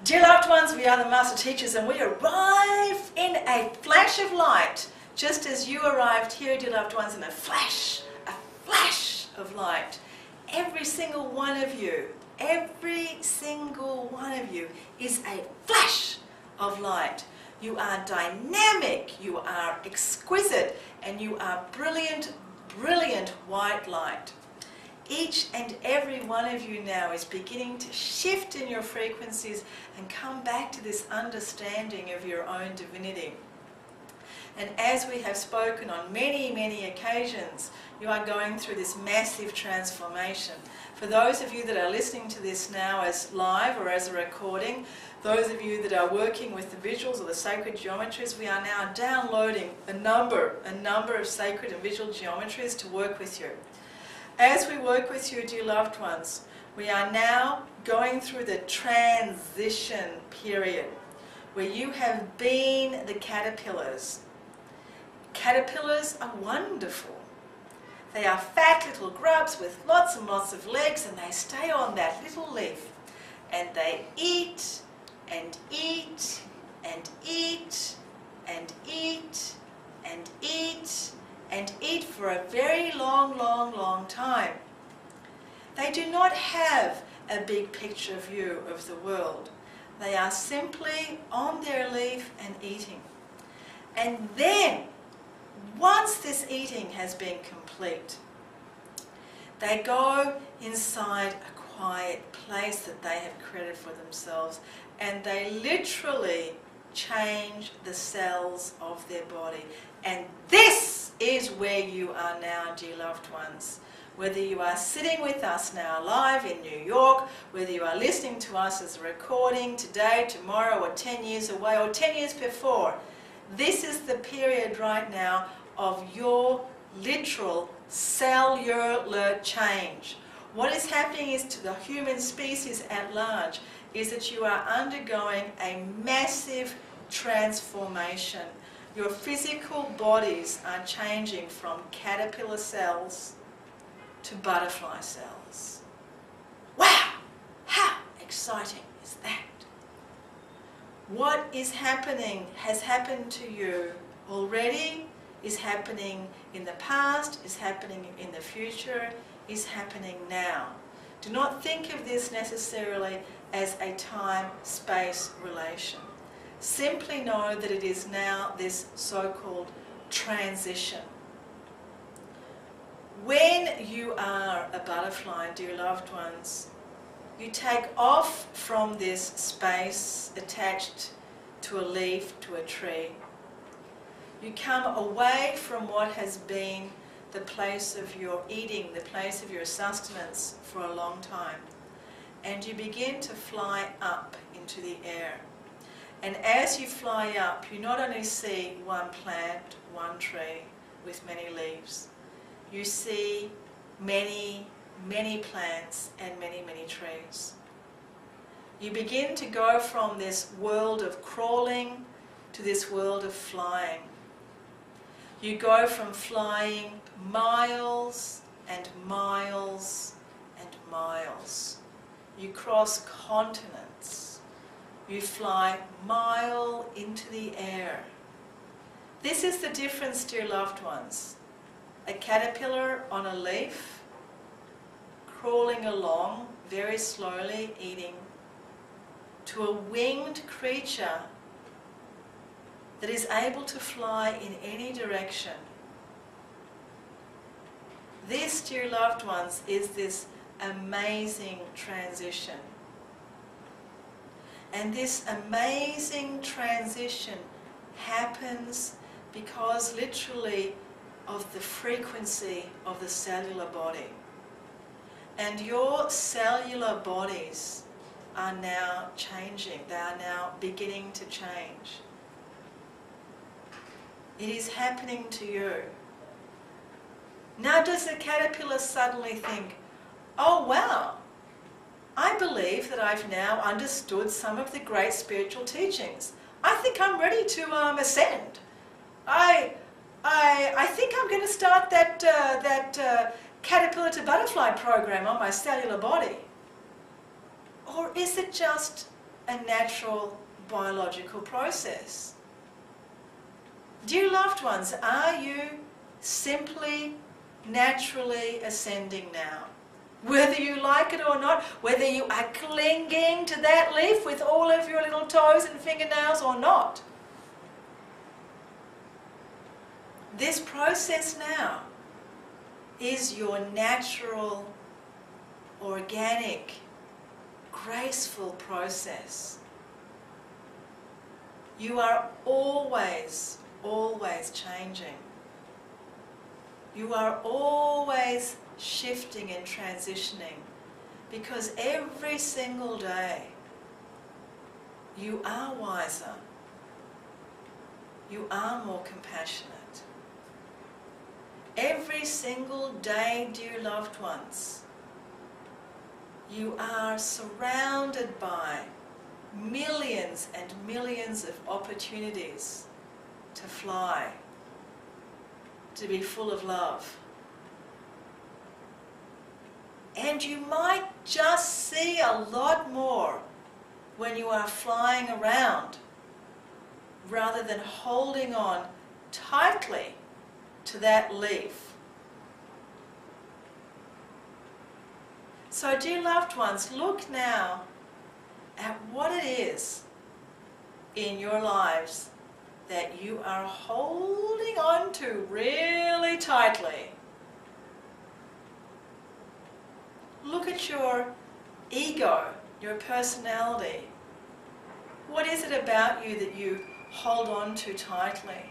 Dear loved ones, we are the Master Teachers and we arrive in a flash of light, just as you arrived here, dear loved ones, in a flash of light. Every single one of you is a flash of light. You are dynamic, you are exquisite, and you are brilliant, brilliant white light. Each and every one of you now is beginning to shift in your frequencies and come back to this understanding of your own divinity. And as we have spoken on many, many occasions, you are going through this massive transformation. For those of you that are listening to this now as live or as a recording, those of you that are working with the visuals or the sacred geometries, we are now downloading a number of sacred and visual geometries to work with you. As we work with you, dear loved ones, we are now going through the transition period where you have been the caterpillars. Caterpillars are wonderful. They are fat little grubs with lots and lots of legs, and they stay on that little leaf and they eat and eat and eat and eat and eat and eat for a very long time. They do not have a big picture view of the world. They are simply on their leaf and eating. And then, once this eating has been complete, they go inside a quiet place that they have created for themselves, and they literally change the cells of their body. And this is where you are now, dear loved ones. Whether you are sitting with us now live in New York, whether you are listening to us as a recording today, tomorrow, or 10 years away, or 10 years before, this is the period right now of your literal cellular change. What is happening is to the human species at large is that you are undergoing a massive transformation. Your physical bodies are changing from caterpillar cells to butterfly cells. Wow! How exciting is that? What is happening has happened to you already, is happening in the past, is happening in the future, is happening now. Do not think of this necessarily as a time-space relation. Simply know that it is now this so-called transition. When you are a butterfly, dear loved ones, you take off from this space attached to a leaf, to a tree. You come away from what has been the place of your eating, the place of your sustenance for a long time. And you begin to fly up into the air. And as you fly up, you not only see one plant, one tree with many leaves, you see many, many plants and many, many trees. You begin to go from this world of crawling to this world of flying. You go from flying miles and miles and miles. You cross continents. You fly mile into the air. This is the difference, dear loved ones. A caterpillar on a leaf, crawling along very slowly, eating, to a winged creature that is able to fly in any direction. This, dear loved ones, is this amazing transition. And this amazing transition happens because literally of the frequency of the cellular body. And your cellular bodies are now changing. They are now beginning to change. It is happening to you. Now does the caterpillar suddenly think, oh wow, I believe that I've now understood some of the great spiritual teachings. I think I'm ready to ascend. I think I'm going to start that caterpillar to butterfly program on my cellular body. Or is it just a natural biological process. Dear loved ones, are you simply naturally ascending now? Whether you like it or not, whether you are clinging to that leaf with all of your little toes and fingernails or not. This process now is your natural, organic, graceful process. You are always, always changing. You are always shifting and transitioning, because every single day you are wiser, you are more compassionate. Every single day, dear loved ones, you are surrounded by millions and millions of opportunities to fly, to be full of love. And you might just see a lot more when you are flying around, rather than holding on tightly to that leaf. So, dear loved ones, look now at what it is in your lives that you are holding on to really tightly. Look at your ego, your personality. What is it about you that you hold on to tightly?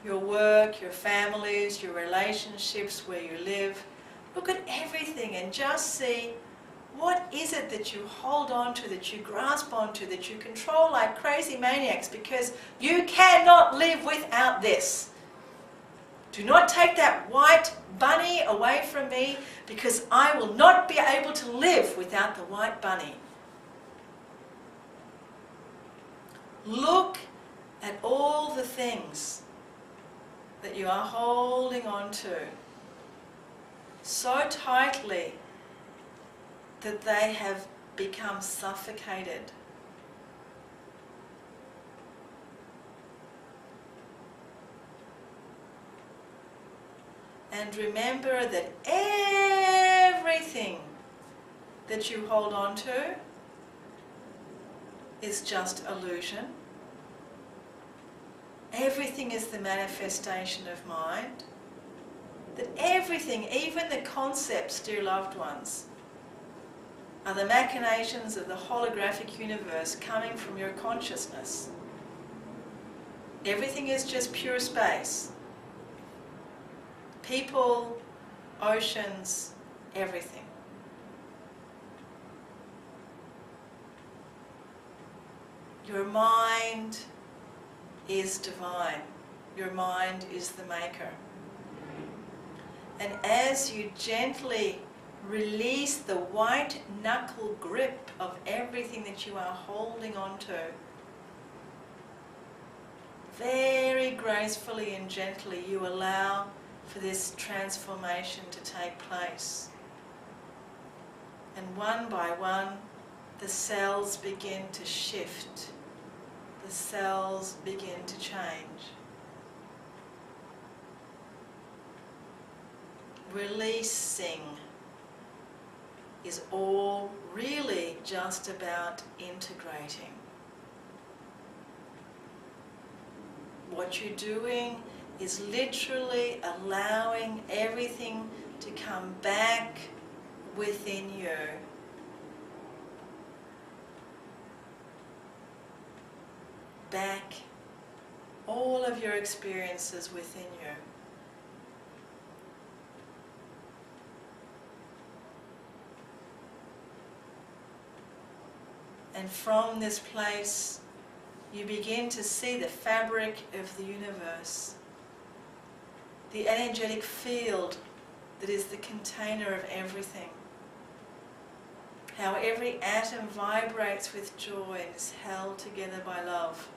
Your work, your families, your relationships, where you live. Look at everything and just see, what is it that you hold on to, that you grasp onto, that you control like crazy maniacs, because you cannot live without this. Do not take that white bunny away from me, because I will not be able to live without the white bunny. Look at all the things that you are holding on to so tightly that they have become suffocated. And remember that everything that you hold on to is just illusion. Everything is the manifestation of mind. That everything, even the concepts, dear loved ones, are the machinations of the holographic universe coming from your consciousness. Everything is just pure space. People, oceans, everything. Your mind is divine. Your mind is the maker. And as you gently release the white knuckle grip of everything that you are holding on to, very gracefully and gently you allow for this transformation to take place. And one by one, the cells begin to shift. The cells begin to change. Releasing is all really just about integrating. What you're doing is literally allowing everything to come back within you. Back, all of your experiences within you. And from this place, you begin to see the fabric of the universe, the energetic field that is the container of everything. How every atom vibrates with joy and is held together by love.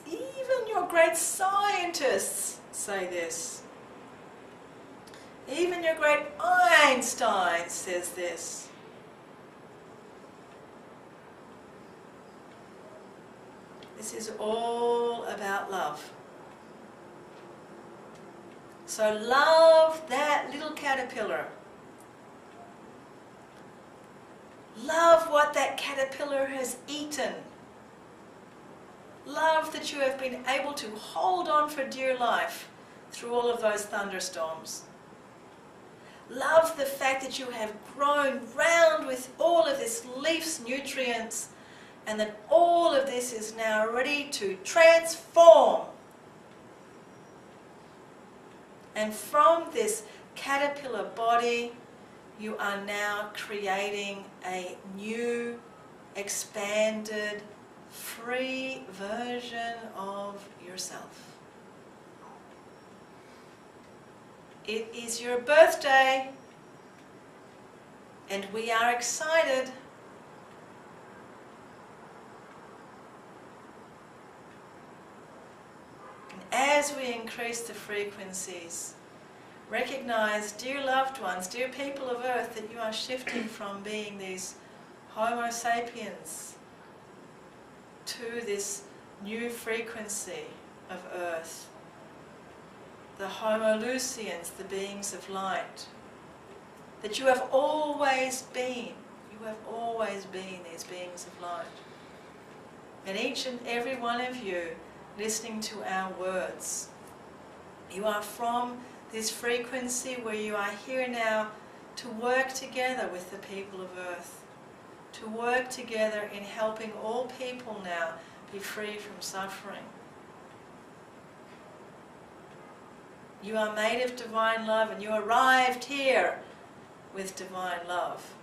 Even your great scientists say this. Even your great Einstein says this. This is all about love. So love that little caterpillar. Love what that caterpillar has eaten. Love that you have been able to hold on for dear life through all of those thunderstorms. Love the fact that you have grown round with all of this leaf's nutrients, and that all of this is now ready to transform. And from this caterpillar body, you are now creating a new, expanded, free version of yourself. It is your birthday, and we are excited. And as we increase the frequencies, recognize, dear loved ones, dear people of Earth, that you are shifting from being these Homo sapiens to this new frequency of Earth. The Homo Lucians, the beings of light. That you have always been. You have always been these beings of light. And each and every one of you listening to our words, you are from this frequency where you are here now to work together with the people of Earth, to work together in helping all people now be free from suffering. You are made of divine love, and you arrived here with divine love.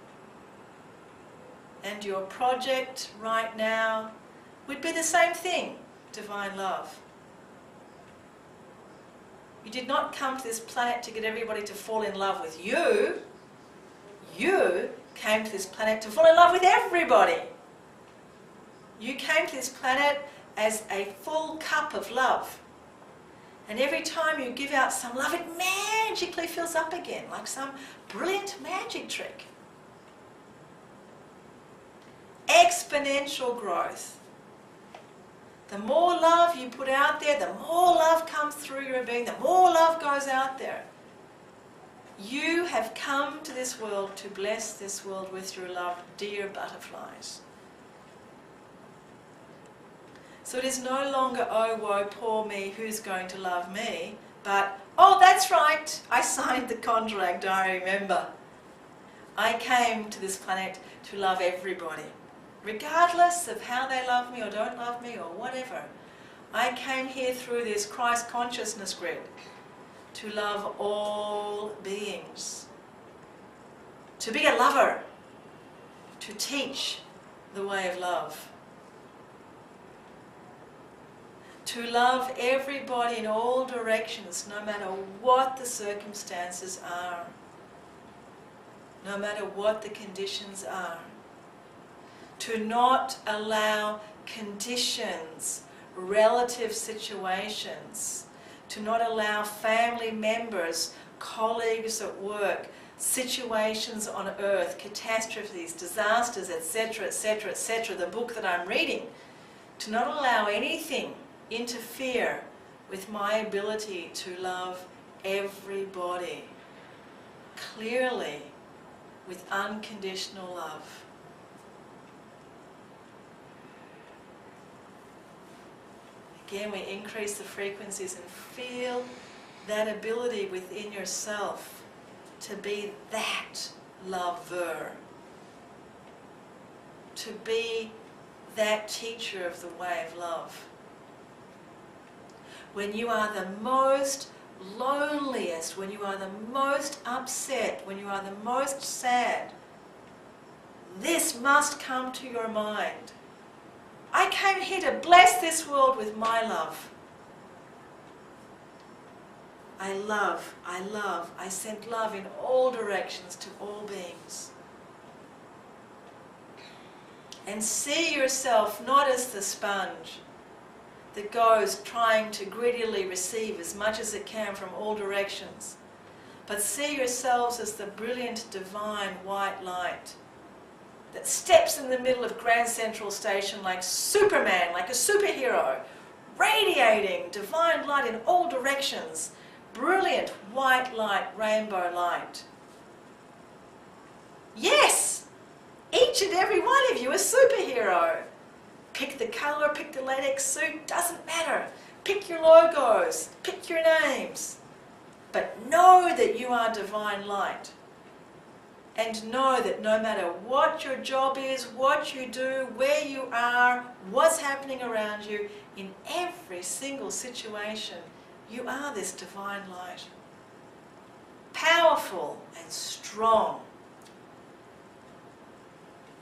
And your project right now would be the same thing, divine love. You did not come to this planet to get everybody to fall in love with you. You came to this planet to fall in love with everybody. You came to this planet as a full cup of love. And every time you give out some love, it magically fills up again, like some brilliant magic trick. Exponential growth. The more love you put out there, the more love comes through your being, the more love goes out there. You have come to this world to bless this world with your love, dear butterflies. So it is no longer, oh woe, poor me, who's going to love me? But, oh that's right, I signed the contract, I remember. I came to this planet to love everybody. Regardless of how they love me or don't love me or whatever. I came here through this Christ consciousness grid to love all beings. To be a lover. To teach the way of love. To love everybody in all directions, no matter what the circumstances are. No matter what the conditions are. To not allow conditions, relative situations, to not allow family members, colleagues at work, situations on earth, catastrophes, disasters, etc., etc., etc., the book that I'm reading, to not allow anything interfere with my ability to love everybody clearly with unconditional love. Again, we increase the frequencies and feel that ability within yourself to be that lover, to be that teacher of the way of love. When you are the most loneliest, when you are the most upset, when you are the most sad, this must come to your mind. I came here to bless this world with my love. I love, I send love in all directions to all beings. And see yourself not as the sponge that goes trying to greedily receive as much as it can from all directions, but see yourselves as the brilliant divine white light that steps in the middle of Grand Central Station like Superman, like a superhero, radiating divine light in all directions. Brilliant white light, rainbow light. Yes! Each and every one of you is superhero. Pick the colour, pick the latex suit, doesn't matter. Pick your logos, pick your names. But know that you are divine light. And know that no matter what your job is, what you do, where you are, what's happening around you, in every single situation, you are this divine light. Powerful and strong.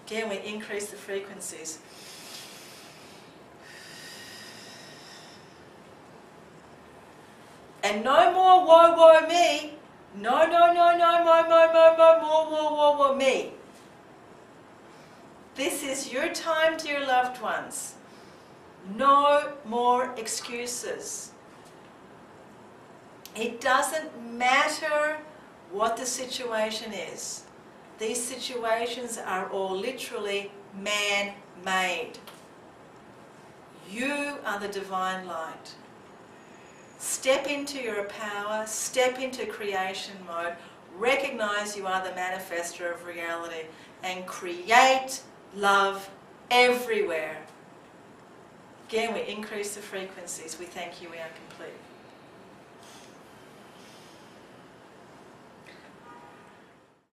Again, we increase the frequencies. And no more woe, woe, me. No, no, no, no, more, woe, woe, me. This is your time, dear loved ones. No more excuses. It doesn't matter what the situation is. These situations are all literally man-made. You are the divine light. Step into your power, step into creation mode, recognize you are the manifester of reality, and create love everywhere. Again, we increase the frequencies. We thank you, we are complete.